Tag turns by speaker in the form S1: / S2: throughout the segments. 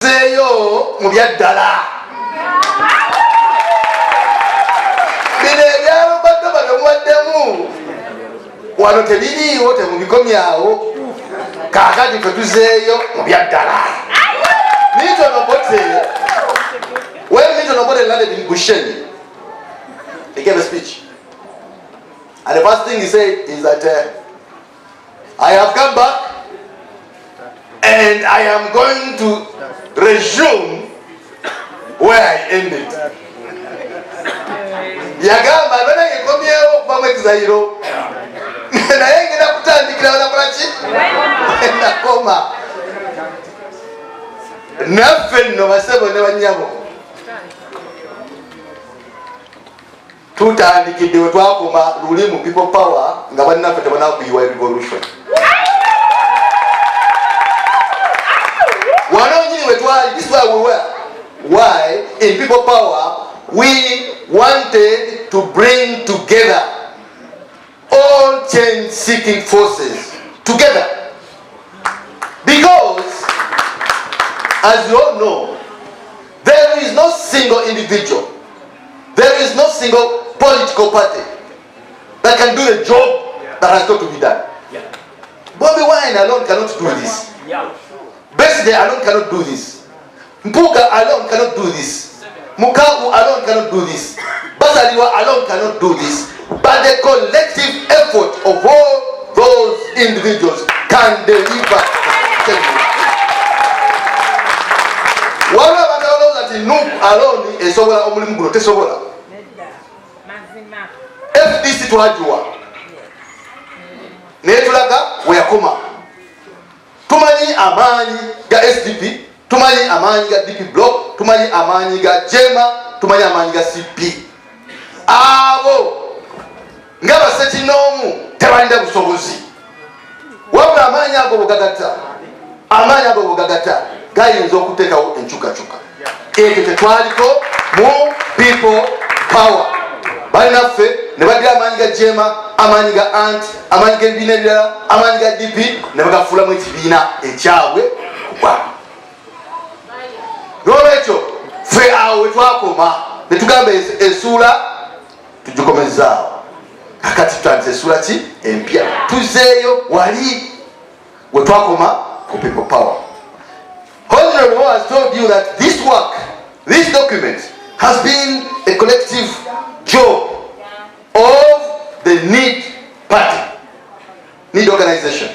S1: tuzeeyo mu byaddala. Bino ebyabadde batemuwaddemu wano tebiriiwo, temubikomyawo. Kaakati tuzeeyo mu byaddala. Milton Obote, when Milton Obote landed in Gushen, he gave a speech. And the first thing he said is that I have come back and I am going to resume where I ended. Yagamba bana yekomyewo okuva mu exile. Naye ngenda kutandikira wala kulaki? Nakoma. Naffe nno basebo ne bannyabo. Tutandikidde we twakoma luli mu people power nga bannaffe tebanakuyiwa revolution. Wano we twali, this is where we were. Why? In people power, we wanted to bring together all change-seeking forces together. Because, as you all know, there is no single individual, there is no single political party that can do the job that has got to be done. Bobby Wine alone cannot do this. Besigye alone cannot do this. Mpuga alone cannot do this. Mukabu alone cannot do this. Basaliwa alone cannot do this. But the collective effort of all those individuals can deliver. Wala batalo that Nup alone is sobola omulimu guno tesobola. FDC twajua. Netulaga weyakoma. Tumanyi amaanyi ga SDP, tumanyi amaanyi ga DP Block, tumanyi amaanyi ga Jema, tumanyi amaanyi ga CP. Abo nga basekinomu tebalina busobozi. Wabula amaanyi ago bugagata. Amaanyi ago bugagata gayinza okuteekawo enkyukakyuka. Ekyo tetwaliko mu people power. Balinaffe ne badira amaanyi ga Jema, amaanyi ga Ant, amaanyi g'ebibiina ebirala, amaanyi ga DP ne bagafuulamu ekibiina ekyabwe kuba. N'olwekyo ffe awo we twakoma ne tugamba essuula tugikomezaawo. Kakati tutandise essuula ki empya. Tuzeeyo wali we twakoma ku people power. Honorable has told you that this work, this document has been a collective job of the NEED party, NEED organization.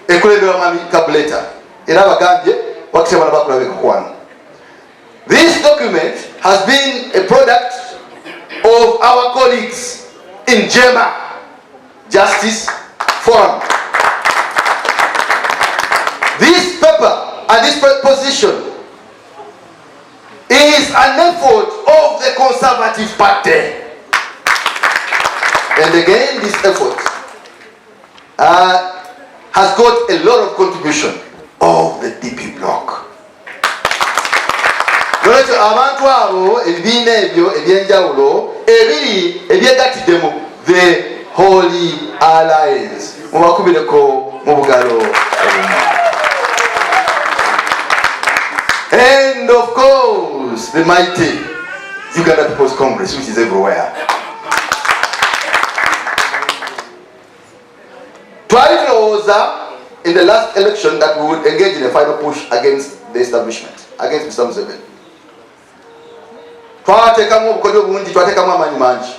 S1: Ekulembera Mami Kabuleta era bagambye wakitema na bakulabe kukwano. This document has been a product of our colleagues in Jema Justice Forum. This paper and this position is an effort of the Conservative Party. And again, this effort has got a lot of contribution of the DP Block. Nolwekyo abantu abo ebibiina ebyo ebyenjawulo ebiri ebyegatiddemu the Holy Alliance mubakubireko mu bugalo. And of course the mighty Uganda People's Congress, which is everywhere. Twali tulowooza in the last election that we would engage in a final push against the establishment, against Mr. Museveni. Twateekamu obukodyo bungi, twateekamu amaanyi mangi.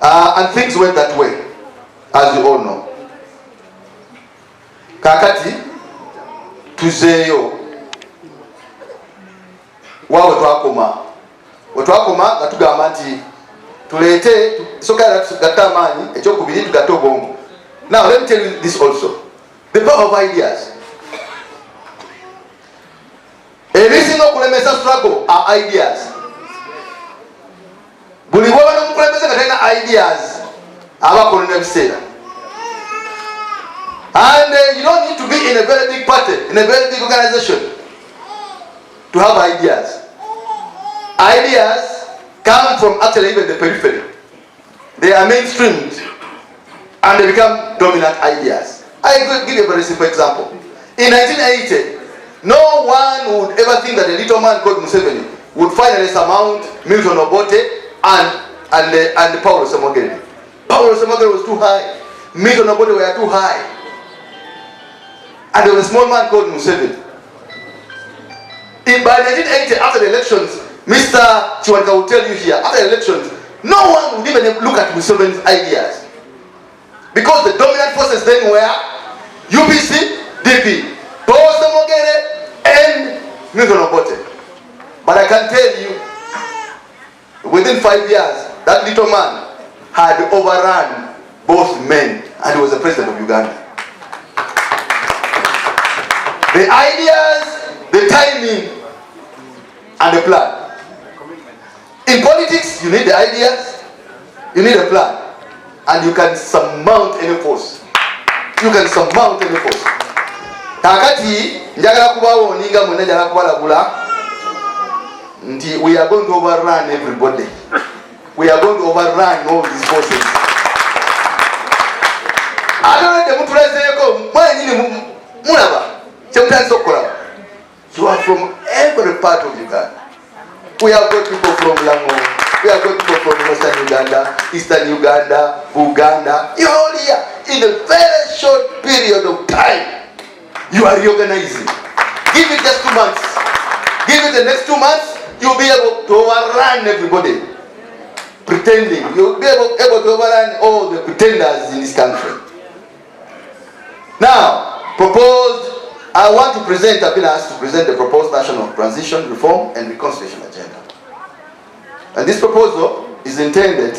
S1: And things went that way, as you all know. Kakati tuzeeyo waawe twakoma. We twakoma nga tugamba nti tuleete sokala tugatta amaanyi ekyokubiri tugatte obwongo. Now let me tell you this also. The power of ideas. Ebisinga okulemesa struggle are ideas. Buli bw'oba n'omukulembeze nga talina ideas aba akolona ebiseera. And you don't need to be in a very big party, in a very big organization to have ideas. Ideas come from actually even the periphery. They are mainstreamed and they become dominant ideas. I will give you a very simple example. In 1980, No one would ever think that a little man called Museveni would finally surmount Milton Obote and Paulo Samogere. Paulo Samogere was too high. Milton Obote were too high. And there was a small man called Museveni. By 1980, after the elections, Mr. Chiwaka will tell you here, after the elections, no one would even look at Museveni's ideas. Because the dominant forces then were UPC, DP, Paulo Samogere, and Milton Obote. But I can tell you, within 5 years, that little man had overrun both men, and he was the president of Uganda. The ideas, the timing, and the plan. In politics, you need the ideas, you need a plan, and you can surmount any force. You can surmount any force. Kakati, njagala kubawo ninga mwena njagala kubalagula nti we are going to overrun everybody. We are going to overrun all these forces. Atolede mutulezeko mwenyini mulaba kyemutandisa okukola. You are from every part of Uganda. We have got people from Lamu, we have got people from Western Uganda, Eastern Uganda, Buganda. You're all here in a very short period of time. You are reorganizing. Give it just 2 months. Give it the next 2 months, you'll be able to overrun everybody. Pretending. You'll be able to overrun all the pretenders in this country. Now, I want to present, I've been asked to present the proposed National Transition, Reform and Reconciliation Agenda. And this proposal is intended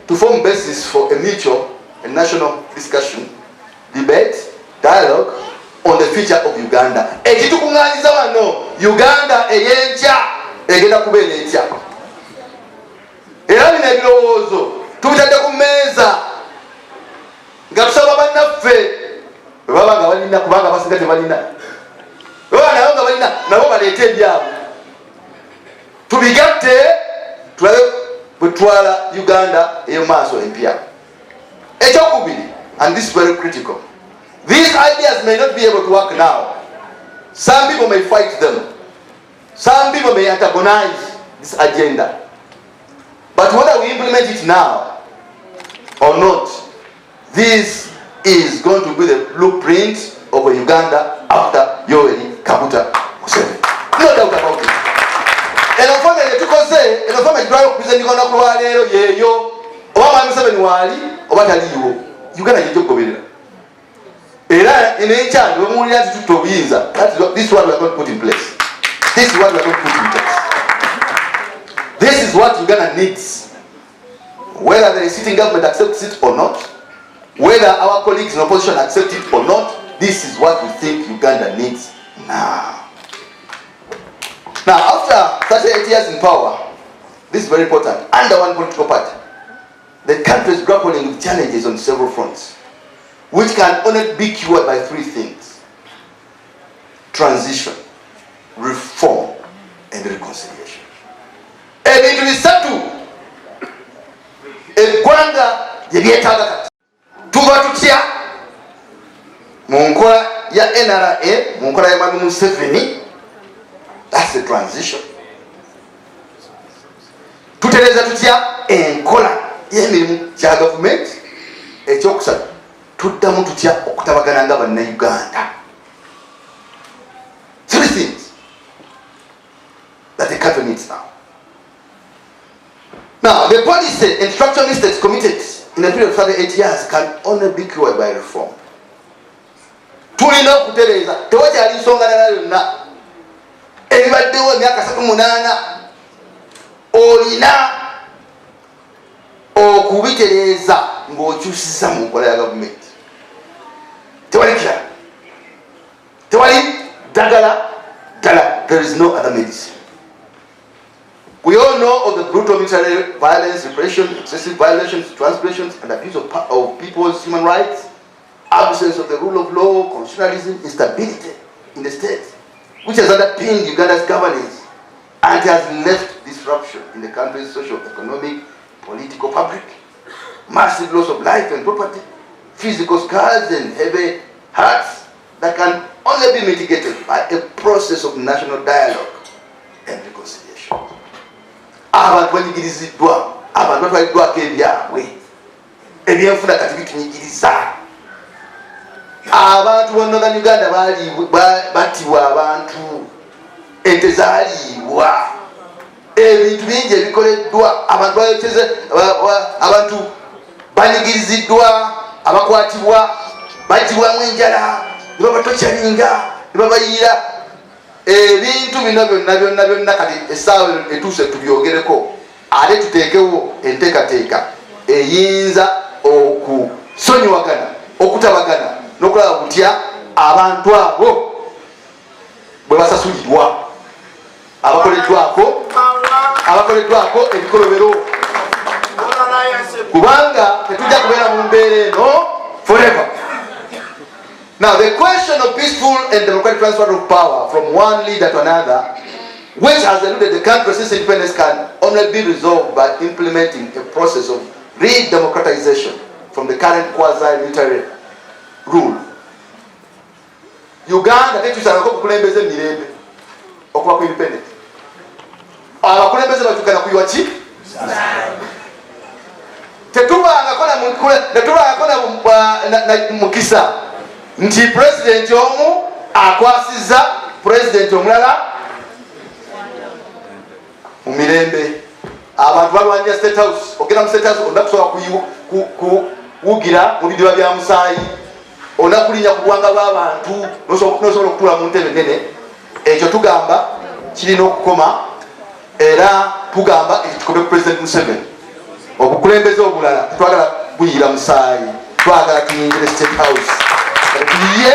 S1: to form basis for a mutual and national discussion, debate, dialogue on the future of Uganda. Ekitukunganyiza wano, Uganda eyencha egenda kubeera etya. Era bino ebirowoozo tubitadde ku mmeeza nga tusaba bannaffe baba nga balina kubanga basinga tebalina. Baba nabo nga balina nabo baleete ebyabwe. Tubigatte tulabe bwe twala Uganda ey'omaaso empya. Ekyokubiri, and this is very critical. These ideas may not be able to work now. Some people may fight them. Some people may antagonize this agenda. But whether we implement it now or not, this is going to be the blueprint of a Uganda after Yoweri Kaguta Museveni. No doubt about it. And unfortunately, this is what we are going to put in place. This is what we are going to put in place. This is what Uganda needs. Whether the sitting government accepts it or not, whether our colleagues in opposition accept it or not, this is what we think Uganda needs now. Now, after 38 years in power, this is very important, under one political party, the country is grappling with challenges on several fronts, which can only be cured by 3 things: transition, reform, and reconciliation. Ebintu bisatu eggwanga gye byetaaga kati. Tuba tutya mu nkola ya NRA, mu nkola ya Mwami Museveni. That's the transition. Tutereza tutya enkola y'emirimu gya gavumenti. Ekyokusatu, tuddamu tutya okutabagana nga bannayuganda. 3 things that the country needs now. Now, the policy and structural mistakes committed in a period of 38 years can only be cured by reform. Tulina okutereeza, tewakyali nsonga ndala yonna ebibaddewo emyaka 38, olina okubitereeza ng'okyusiza mu nkola ya gavumenti. Tewali kirala, tewali ddagala ddala. There is no other medicine. We all know of the brutal military violence, repression, excessive violations, transgressions, and abuse of people's human rights, absence of the rule of law, constitutionalism, instability in the state, which has underpinned Uganda's governance and has left disruption in the country's socio-economic, political fabric, massive loss of life and property, physical scars and heavy hearts that can only only be mitigated by a process of national dialogue and reconciliation. Abantu banyigiriziddwa, abantu batwaliddwako ebyabwe, ebyenfuna kati bitunyigiriza. Abantu bonna Uganda battibwa abantu, ente zaaliibwa, ebintu bingi ebikoleddwa, abantu bayokeze, abantu banyigiriziddwa, abakwatibwa, bagibwamu enjala, ne babatokyalinga, ne babayira. Ebintu bino byonna kati essaawa etuuse tubyogereko, ate tuteekewo enteekateeka eyinza okusonyiwagana, okutabagana n'okulaba kutya abantu abo bwe basasulirwa, abakoleddwako ebikolobero, kubanga tetujja kubeera mu mbeera eno forever. Now the question of peaceful and democratic transfer of power from one leader to another, which has eluded the country since independence, can only be resolved by implementing a process of re-democratization from the current quasi-military rule. Uganda tetusalako kukulembeza mirembe okuba ku independent. Abakulembeze batukana kuyiwa ki? Tetubangako na mukisa nti president omu akwasiza president omulala mu mirembe. Abantu balwanya state house, ogenda mu state house ondakusobola kuwugira mu bidiba bya musaayi, onakulinya ku buwanga bw'abantu, nosobola okutuula mu ntebe nene. Ekyo tugamba kirina okukoma, era tugamba ekitukobe ku president Museveni. Obukulembeze obulala twagala buyira musaayi, twagala tuyingire state house, tuyiye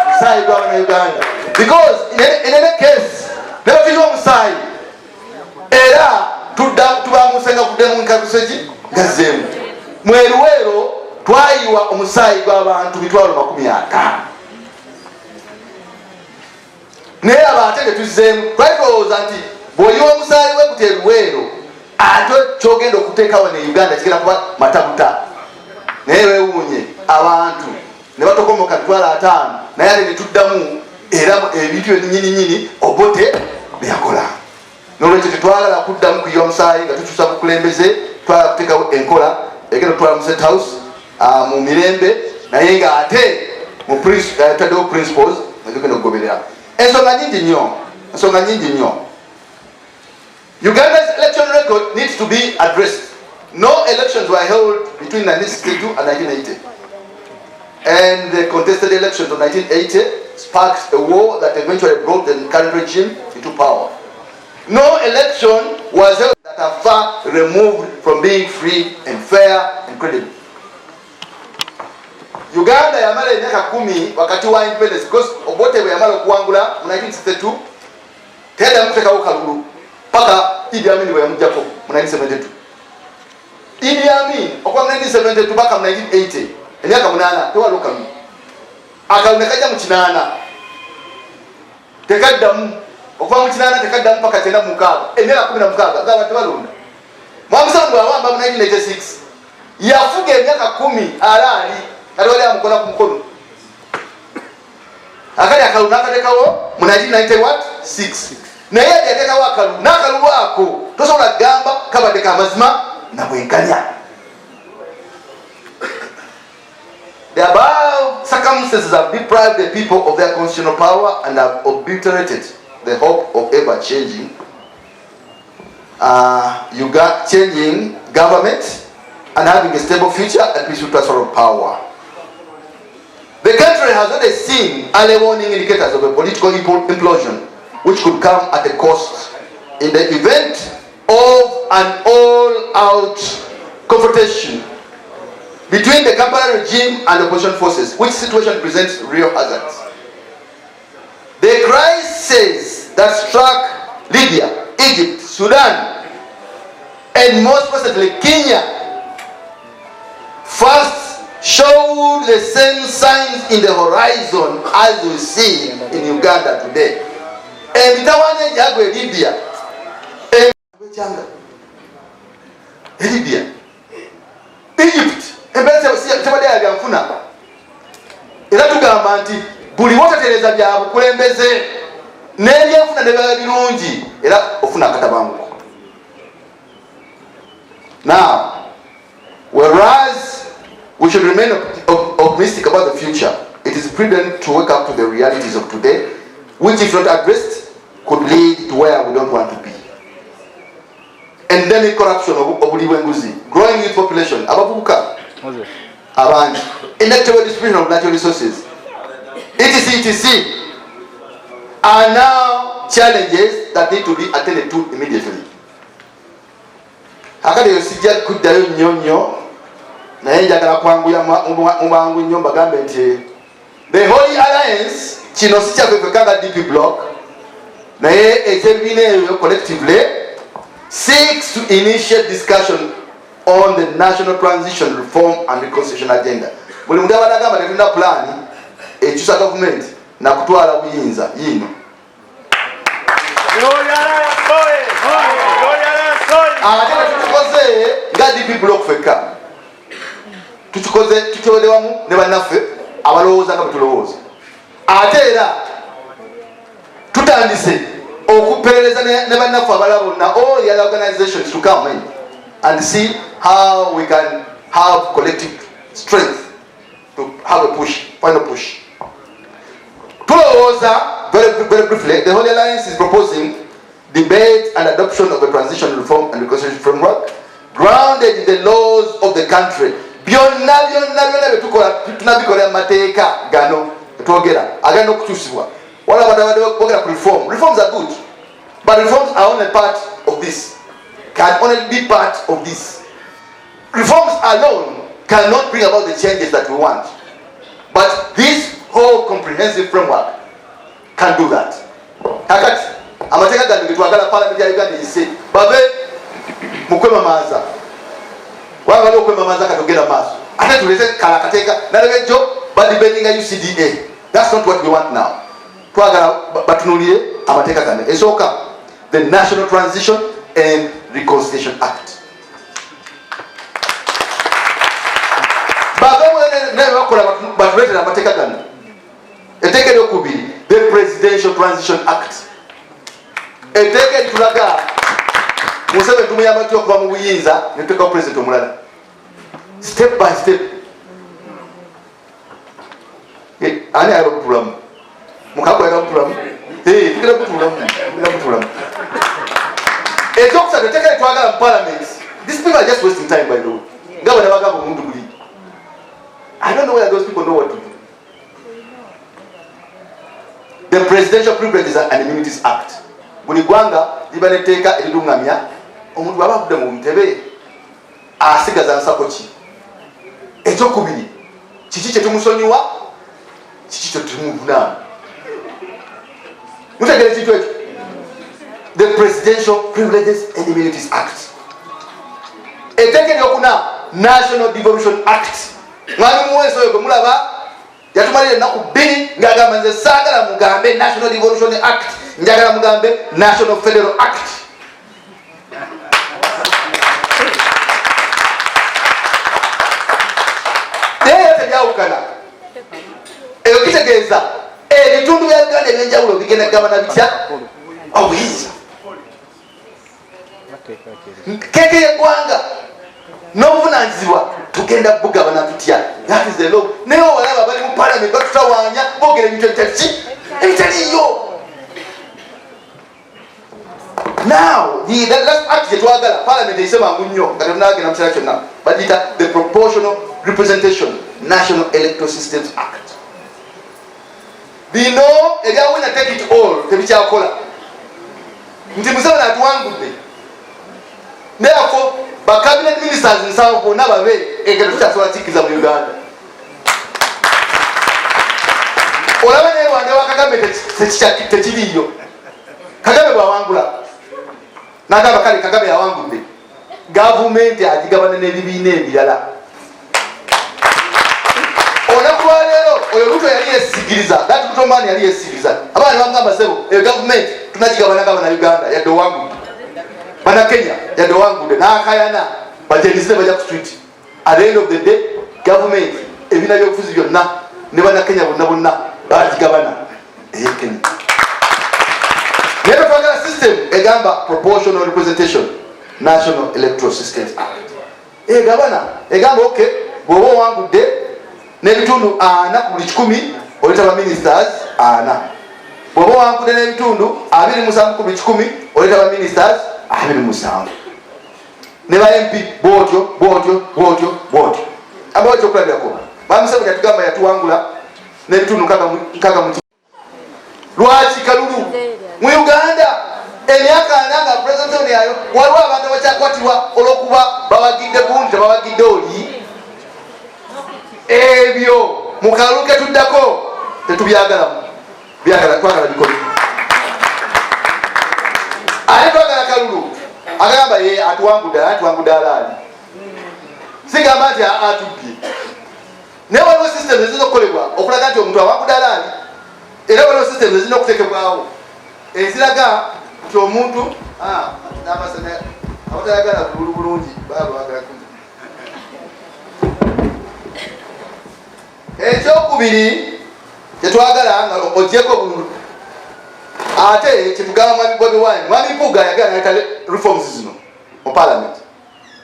S1: musaayi gw'Abannayuganda, because in any case never tuyiwa musaayi era tubamusenga kuddemu nkakuseki ngazeemu. Mweruwero twayiwa omusaayi gw'abantu 50,000. Naye abaate tetuzzeemu, twalowooza nti bw'oyiwa omusaayi we kuteruweero ate kyogenda okuteekawo ne Uganda kigenda kuba matabuta. Naye weewuunye abantu ne batokomoka 5,000, naye ate ne tuddamu era ebintu nyininyini Obote byakola. N'olwekyo tetwagala kuddamu kuyiwa omusaayi nga tukyusa bukulembeze, twagala kuteekawo enkola egenda okutwala mu state house mu mirembe, naye nga ate mu taddewo principles egenda okugoberera. Ensonga nyingi nnyo. Uganda's election record needs to be addressed. No elections were held between 1962 and 1980. And the contested elections of 1980 sparked a war that eventually brought the current regime into power. No election was held that are far removed from being free and fair and credible. Uganda yamala emyaka 10 wakati wa independence, because Obote bwe yamala okuwangula mu 1962 teyaddamu kuteekawo kalulu paka Idi Amin bwe yamuggyako mu 1972. Idi Amin okuva mu 1972 paka mu 1980 emyaka 8 tewaliwo kalulu. Akalulu ne kajja mu 8 tekaddamu, okuva mu 8 tekaddamu paka 96 emyaka 16 gaba tebalonda. Mwamusamu bw'awamba mu 1986 yafuga emyaka 10 alaali kali wali amukola ku mukono. Akali akalulu n'akateekawo mu 1996. Naye yateekawo akalulu, n'akalulu ako tosobola gamba kabadde ka mazima na bwenkanya. The above circumstances have deprived the people of their constitutional power and have obliterated the hope of ever changing changing government and having a stable future and peaceful transfer of power. The country has already seen early warning indicators of a political implosion which could come at a cost in the event of an all-out confrontation between the Kampala regime and opposition forces, which situation presents real hazards. The crises that struck Libya, Egypt, Sudan, and most recently Kenya first showed the same signs in the horizon as we see in Uganda today. Emitawana jagwe Libya, Libya, Egypt, embeera tebadde yabyanfuna. Era tugamba nti buli wota tereeza bya bukulembeze n'ebyenfuna ne biba birungi era ofuna akatabanguko. Now, whereas we should remain optimistic about the future, it is prudent to wake up to the realities of today, which if not addressed could lead to where we don't want to be. Endemic corruption of Obuliwenguzi, growing youth population, abavubuka abangi, inequitable distribution of natural resources, etc are now challenges that need to be attended to immediately. Hakati yosijja kuddayo nnyo naye njagala kwanguya mubangu nnyo mbagambe nti the Holy Alliance kino si kyaffe fekanga DP block naye eky'ebibiina ebyo collectively seeks to initiate discussion on the national transition reform and reconciliation agenda. Buli muntu abadde agamba tetulina pulaani ekyusa gavumenti nakutwala buyinza yino. Ate tutukoze nga DP block fekka tukikoze tukyode wamu ne bannaffe abalowooza nga betulowooza. Ate era tutandise okuperereza ne bannaffe abalala bonna all the other organizations to come in and see how we can have collective strength to have a push, final push. Tulowooza, very briefly, the Holy Alliance is proposing debate and adoption of a transition reform and reconciliation framework grounded in the laws of the country. Byonna tunabikolera mateeka gano twogera agenda okukyusibwa. Wala badde boogera ku reform. Reforms are good, but reforms are only part of this. Can only be part of this. Reforms alone cannot bring about the changes that we want. But this whole comprehensive framework can do that. Kakati amateeka gano getwagala Parliament ya Uganda yise babe mukwemamaaza. Wabali okwemamaaza katogera maaso. Ate tulete kala kateeka nalebejjo badibendinga UCDA. That's not what we want now. Twagala batunulire amateeka gano. Esooka the National Transition and Reconciliation Act. Batuletera amateeka gano. Etteeka eryokubiri, the Presidential Transition Act. Etteeka eritulaga Museveni tumuyamba tutya okuva mu buyinza ne tuteekawo president omulala. Step by step. Ani ayagala okutulamu? Mukago ayagala okutulamu? Tugenda kutulamu. Ekyokusatu etteeka eritwagala mu Parliament. These people are just wasting time by the way. Nga bwe bagamba omuntu guli. I don't know whether those people know what to do. The Presidential Privileges and Immunities Act. Buli gwanga liba netteeka erirungamya omuntu bw'aba avudde mu ntebe asigaza nsako ki. Ekyokubiri, kiki kye tumusonyiwa, kiki kye tumuvunaana. Mutegeera ekintu ekyo. The Presidential Privileges and Immunities Act. Etteeka eryokuna, National Devolution Act. Mwami muweesi oyo gwe mulaba yatumalira ennaku bbiri ng'agamba nze saagala mugambe National Devolution Act, njagala mugambe National Federal Act. Naye tebyawukana. Eyo kitegeeza ebitundu bya Uganda ebyenjawulo bigenda kugabana bitya obuyinza. Keeke y'eggwanga n'obuvunaanyizibwa tugenda bugabana tutya. That is the law. Naye owalaba bali mu Parliament batutawaanya boogera ebintu ebitaliyo. Now, the last act gye twagala Parliament eyise mangu nnyo nga tetunagenda mu kiseera kyonna bagiyita the Proportional Representation National Electoral Systems Act. Bino ebya winner take it all tebikyakola nti Museveni atuwangudde. Therefore, ba cabinet ministers nsanvu bonna babe engero tukyasobola kikkiza mu Uganda. Olaba naye Rwanda wa Kagame tekiriyo. Kagame bw'awangula n'agamba kale Kagame yawangudde, gavumenti agigabana n'ebibiina ebirala. Olunaku lwa leero oyo Ruto yali yeesigiriza, that Ruto man yali yeesigiriza. Abaana bamugamba sebo eyo gavumenti tunagigabana nga Bannayuganda yadde owangudde. Bannakenya yadde owangudde n'akayana bajenisire bajja ku street. At the end of the day government ebibiina by'obufuzi byonna ne Bannakenya bonna bagigabana. eyekeni. Naye twagala system egamba proportional representation, National Electoral Systems Act. Gavana egamba okay, bw'oba owangudde n'ebitundu 4 ku buli 100 oleeta ba ministers 4. Bw'oba owangudde n'ebitundu 27 ku buli 100 oleeta ba ministers 27. Ne ba MP bwotyo. Abawo ekyokulabirako bamusaba yatugamba yatuwangula n'ebitundu 6. Lwaki Kalulu mu Uganda emyaka 4 nga president yayo waliwo abantu abakyakwatibwa olw'okuba bawagidde gundi tebawagidde oli. Ebyo mu Kalulu ke tuddako tetubyagalamu, twagala bikole. Ate twagala Kalulu agamba ye atuwangudde alaali, sigamba nti atubbye. Naye waliwo system ezirina okukolebwa okulaga nti omuntu awangudde alaali, era waliwo system ezirina okutekebwawo eziraga nti omuntu n'amasana abatayagala bulungi babagala. Ekyokubiri kyetwagala nga ogyeko bulungi ate kyetugamba Mwami Bobi Wine, Mwami Mpuuga yagala naleta reforms zino mu parliament.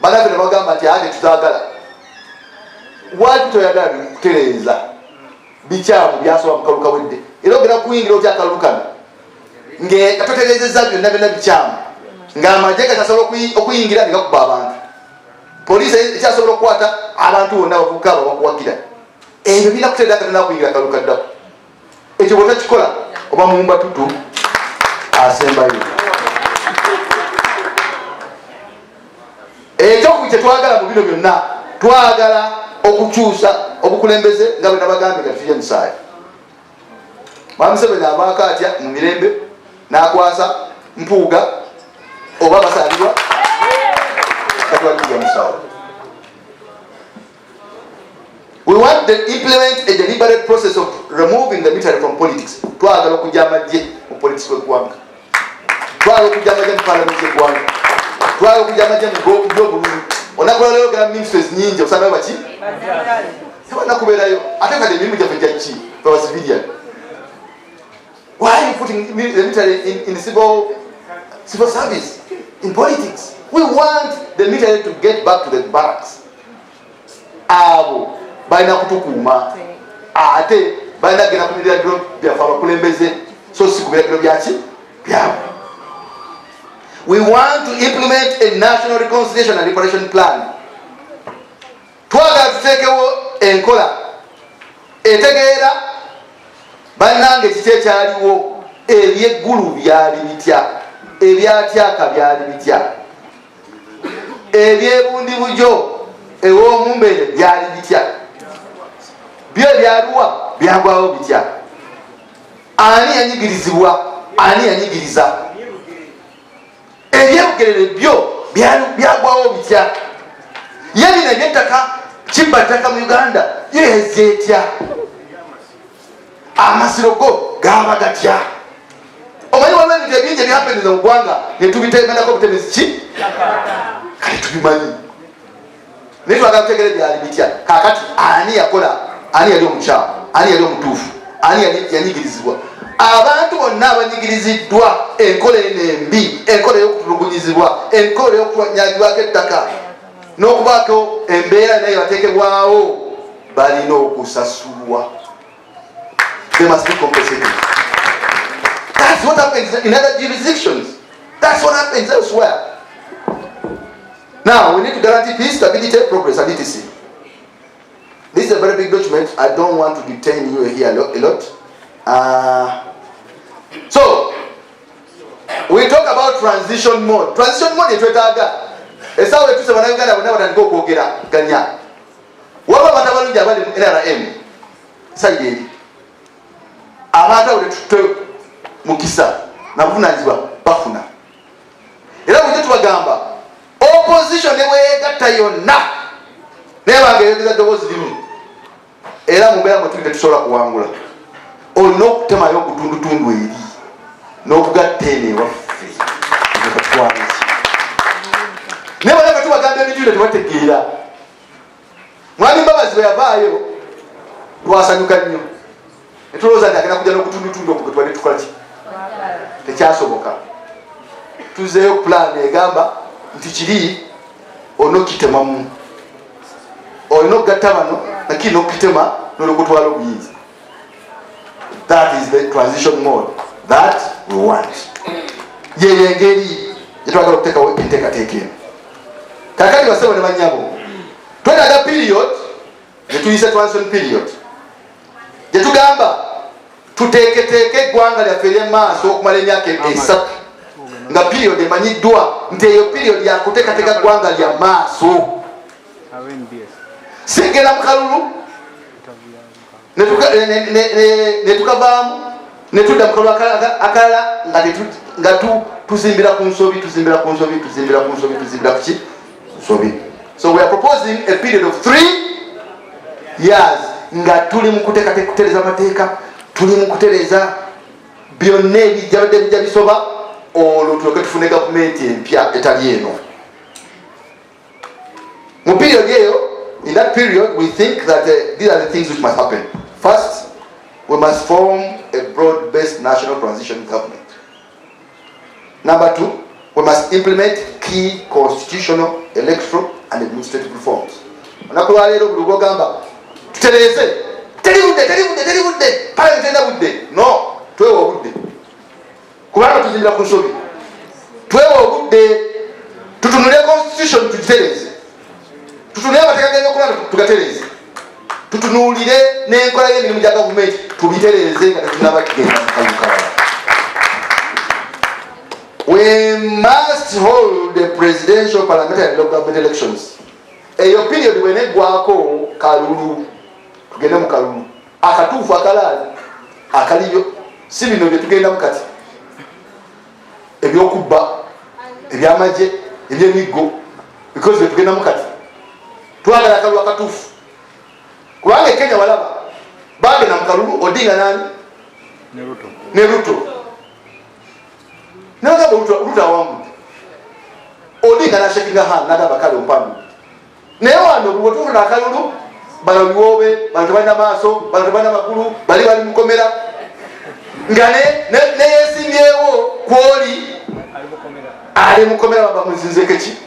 S1: Banafe ne bagamba nti ate tutagala. Lwaki toyagala kutereeza bikyamu byasoba mu Kalulu kawedde, era ogenda kuyingira otya Kalulu kano nga totegeezezza byonna bikyamu, ng'amagye gakyasobola okuyingira ne gakuba abantu, poliisi ekyasobola okukwata abantu bonna abavubuka abo bakuwagira. Ebyo birina kutereeza katana kuyingira Kalulu kaddako. Ekyo bw'otakikola oba muwumba tutu asembayo. Ekyokubiri kyetwagala mu bino byonna, twagala okukyusa obukulembeze nga bwe nabagambye nga tuye musaayi. Mwami Museveni avaako atya mu mirembe n'akwasa Mpuuga oba basalirwa katwalira musaayi. We want to implement a deliberate process of removing the military from politics. Twagala okujja amagye mu politics w'eggwanga, twagala okujja amagye mu parliament y'eggwanga, twagala okujja amagye mu byobululu. Onakola leero gala ministries nyingi osanga baki tebana kubeerayo, ate kati emirimu gyaffe gyaki for civilian. Why are you putting the military in civil service, in politics? We want the military to get back to the barracks. Abo balina kutukuuma ate balina genda ku biragiro byaffe abakulembeze, so si ku biragiro byaki byabwe. We want to implement a national reconciliation and reparation plan. Twagala tuteekewo enkola etegeera bannange kiki ekyaliwo, ebyeggulu byali bitya, ebyatyaka byali bitya, ebyebundi bujo ew'omumbeere byali bitya, byo ebyaluwa byagwawo bitya, ani yanyigirizibwa, ani yanyigiriza, ebyebugerere byo byagwawo bitya, ye bino ebyettaka kibba ttaka mu Uganda yeeza etya, amasiro go gaba gatya. Omanyi waliwo ebintu ebingi ebyapendeza mu ggwanga netubiteemendako butemezi ki kale tubimanyi, naye twagala tutegere byali bitya. Kakati ani yakola, ani yali omukyamu, ani yali omutuufu, ani yanyigirizibwa? Abantu bonna abanyigiriziddwa enkola eno embi, enkola ey'okutulugunyizibwa, enkola ey'okunyagibwako ettaka n'okubaako embeera naye bateekebwawo, balina okusasulwa. They must be compensated. That's what happens in other jurisdictions. That's what happens elsewhere. Now, we need to guarantee peace, stability, progress, and etc. This is a very big document. I don't want to detain you here a lot. So, we talk about transition mode. Transition mode is twetaaga. Esawa etuse bannayuganda bonna batandika okwogeraganya. Waba abantu abalungi abali mu NRM sayidi eri, abantu abo tetutte mukisa nabuvunaanyizibwa bafuna. Era bujjo tubagamba opposition neweegatta yonna naye bange eyogeza ddoboozi limu, era mu mbeera mwe tuli tetusobola kuwangula. Olina okutemayo okutundutundu eri n'okugatta eno ewaffe ekatwanzi. Naye bonna tubagamba ebintu tebategeera. Mwami Mbabazi bwe yavaayo twasanyuka nnyo, netulowooza nti agenda kujja n'okutundutundu okwo getubadde tukola ki tekyasoboka. Tuzeeyo pulaani egamba nti kiri olina okitemamu, olina okugatta bano nakiri n'okukitema n'olwokutwala obuyinza. That is the transition mode that we want. Yeyo engeri gyetwagala okuteekawo enteekateeka eno. Kakati basebo ne banyabo twetaaga period gyetuyise transition period gyetugamba tuteeketeeke eggwanga lyaffe ery'emaaso okumala emyaka 3 nga period emanyiddwa nti eyo period yakuteekateeka ggwanga lya maaso. Sigenda mu kalulu netukavaamu netudda mu kalulu akalala nga tuzimbira ku nsobi tuzimbira ku ki nsobi. So we are proposing a period of 3 years nga tuli mu kutereeza amateeka, tuli mu kutereeza byonna ebijjabadde bijja bisoba, olwo tulyoke tufune gavumenti empya etali eno. Mu period eyo, in that period we think that these are the things which must happen. First, we must form a broad-based national transition government. Number 2, we must implement key constitutional, electoral and administrative reforms. Onakulwa leero buli gwogamba tutereeze teri budde parliament enda budde, no, twewa obudde kubanga tuzimbira ku nsobi, twewa obudde tutunule constitution tugitereeze, tutunule amateeka g'ebyokulonda tugatereeze, tutunuulire n'enkola y'emirimu gya gavumenti tubitereeze nga tetunaba kigenda mukalukala. We must hold the presidential, parliamentary and local government elections. Eyo period bweneggwako kalulu, tugende mu kalulu akatuufu akalaali akaliyo, si bino bye tugendamu kati ebyokubba, ebyamagye, ebyemiggo, because bye tugendamu kati twagala akalulu akatuufu. Kubanga Kenya walaba bagenda mu kalulu Odinga nani ne Ruto nagamba Ruto awangudde, Odinga nashakinga hand nagamba kale ompambi. Naye wano bwetufuna akalulu bano biwoobe, bano tebalina maaso, bano tebalina magulu, bali mukomera nga neyesimbyewo kwoli ali mukomera bamuzinzeko ki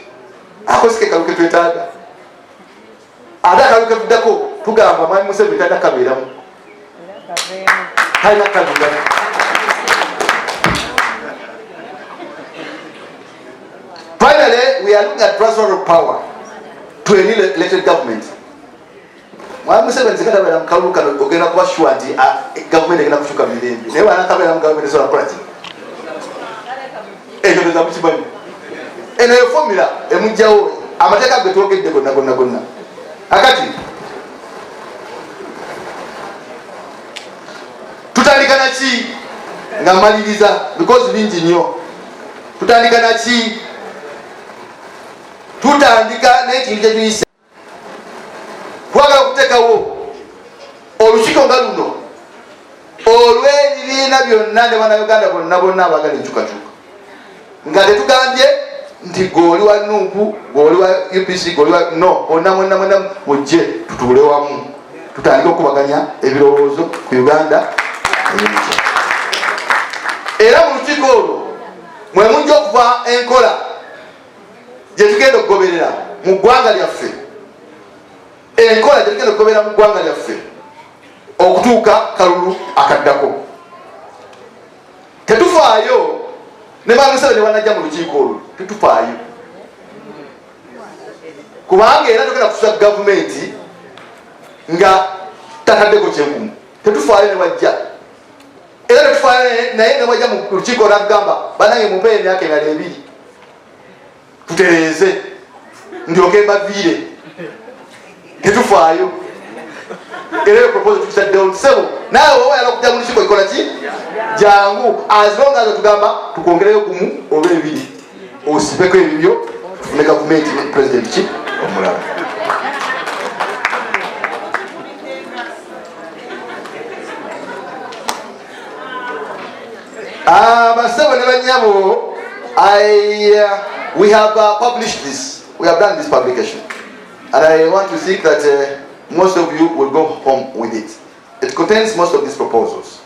S1: akosike kaluke twetaaga ate akaluke tuddako tugamba mwami Museveni tadda kabeeramu talina kabeeramu. Finally, we are looking at transfer of power to a newly elected government. Mwami Museveni zikatabeera mu kalulu kano ogenda kuba sure nti gavumenti egenda kukyuka mirembe, naye wanakabeera mu gavumenti esobola kukola ki ekyo teza mukimanyi. Eno yo formula emugjawo amateeka ge twogedde gonna. Akati tutandika naki nga maliriza because bingi nnyo. Tutandika naki? Tutandika n'ekintu kye tuyise twagala okuteekawo olukiiko nga luno olw'ebibiina byonna ne bannayuganda bonna abaagala enkyukakyuka, nga tetugambye nti gweoli wa Nuupu, gweoli wa UPC, gweoli wa no, bonna mujje tutuule wamu tutandike okubaganya ebirowoozo ku Uganda. Era mu lukiiko olwo mwe mujja okuva enkola gye tugenda okugoberera mu ggwanga lyaffe, enkola gye tugenda okugoberera mu ggwanga lyaffe okutuuka kalulu akaddako. Tetufaayo ne Museveni ne banajja mu lukiiko olwo, tetufaayo kubanga era tugenda kususa gavumenti nga tataddeko kyenkumu. Tetufaayo ne bajja era tetufaayo naye ne bajja mu lukiiko olwagamba banange mumpe emyaka 2 tutereeze ndyoke mbaviire. Tetufaayo era eyo proposal tukitaddewo sebo naawe wawayala okujja mu lukiiko ikola ki jangu as long as tugamba tukwongereyo gumu oba 2 osibeko ebibyo tufune gavumenti ne president ki omulala. Basebo ne banyabo, we have published this. We have done this publication, and I want to think that most of you will go home with it. It contains most of these proposals.